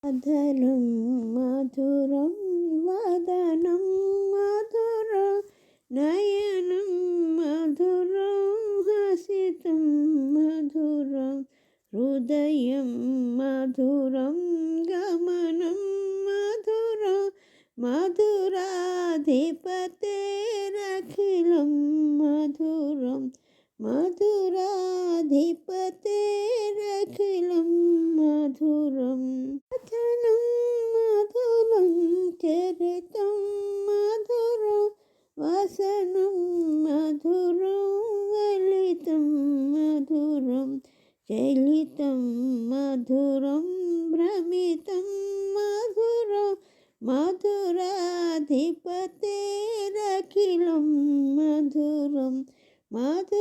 अधरं मधुरं वदनं मधुरं नयनं मधुरं हसितं मधुरं हृदयं मधुरं गमनं मधुरं मधुराधिपतेरखिलं मधुरं मधुराधिपतेरखिलं मधुरम् कथनं मधुरं चरितं मधुरं वसनं मधुरं ललितं मधुरं चलितं मधुरं भ्रमितं मधुरं मधुराधिपतेरखिलं मधुरं मधुराधिपतेरखिलं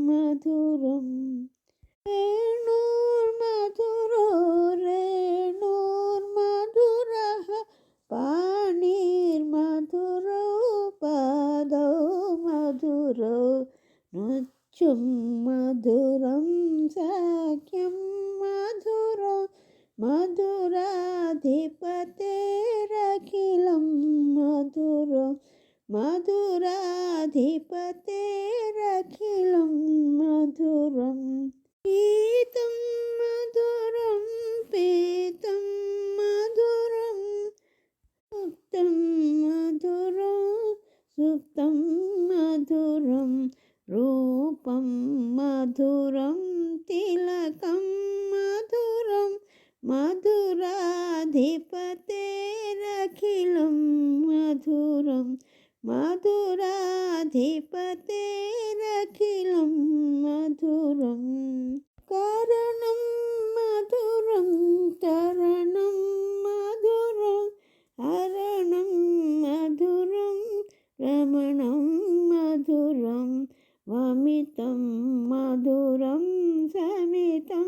मधुरम् रेणुर्मधुरो रेणुर्मधुरः पाणिर्मधुरो पादौ मधुरो नृत्यं मधुरं साख्यं मधुरो मधुराधिपतेरखिलं मधुरो मधुराधिपतेरखिलं मधुरम् पीतं मधुरं पीतं मधुरं मुक्तं मधुरं सुप्तं मधुरं रूपं मधुरं तिलकं मधुरं मधुराधिपतेरखिलं मधुरं मधुराधिपतेरखिलं मधुरम् कारणं मधुरं तरणं मधुरं हरणं मधुरं रमणं मधुरं वमितं मधुरं समितं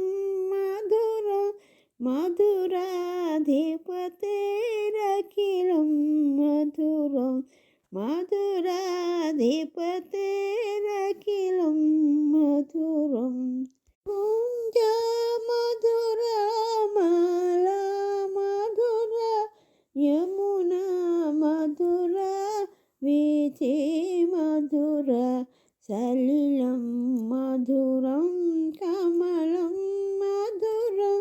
मधुरं मधुराधिपतेरखिलं मधुरं मधुराधिपतेरखिलं मधुरम् कुञ्जा मधुरा माला मधुरा यमुना मधुरा वीथि मधुरा सलिलं मधुरं कमलं मधुरं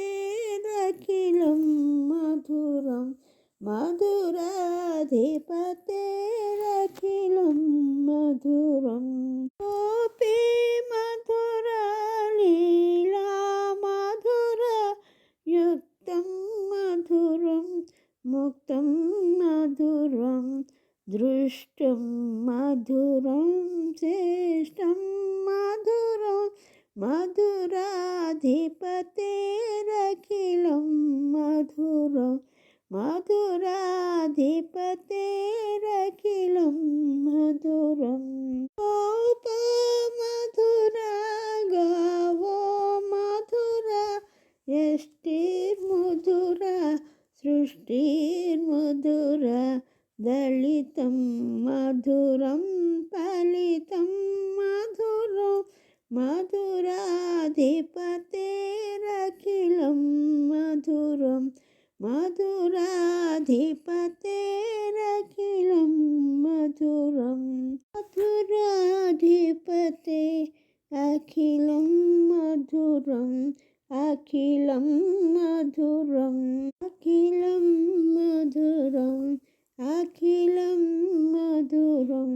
मधुराधिपतेरखिलं मधुरं मधुराधिपतेरखिलं मधुरम् गोपी मधुरा लीला मधुरा युक्तं मधुरं मुक्तं मधुरं दृष्टं मधुरं श्रेष्ठं मधुरं मधुराधिपतेरखिलं मधुरं मधुराधिपतेरखिलं मधुरम् गोपमधुरा गावो मधुरा यष्टिर्मधुरा सृष्टिर्मधुरा दलितं मधुरं फलितं मधुरं मधुराधिपतेरखिलं मधुरं मधुराधिपतेरखिलं मधुरम् मधुराधिपते अखिलं मधुरम् अखिलं मधुरम् अखिलं मधुरम् अखिलं मधुरम्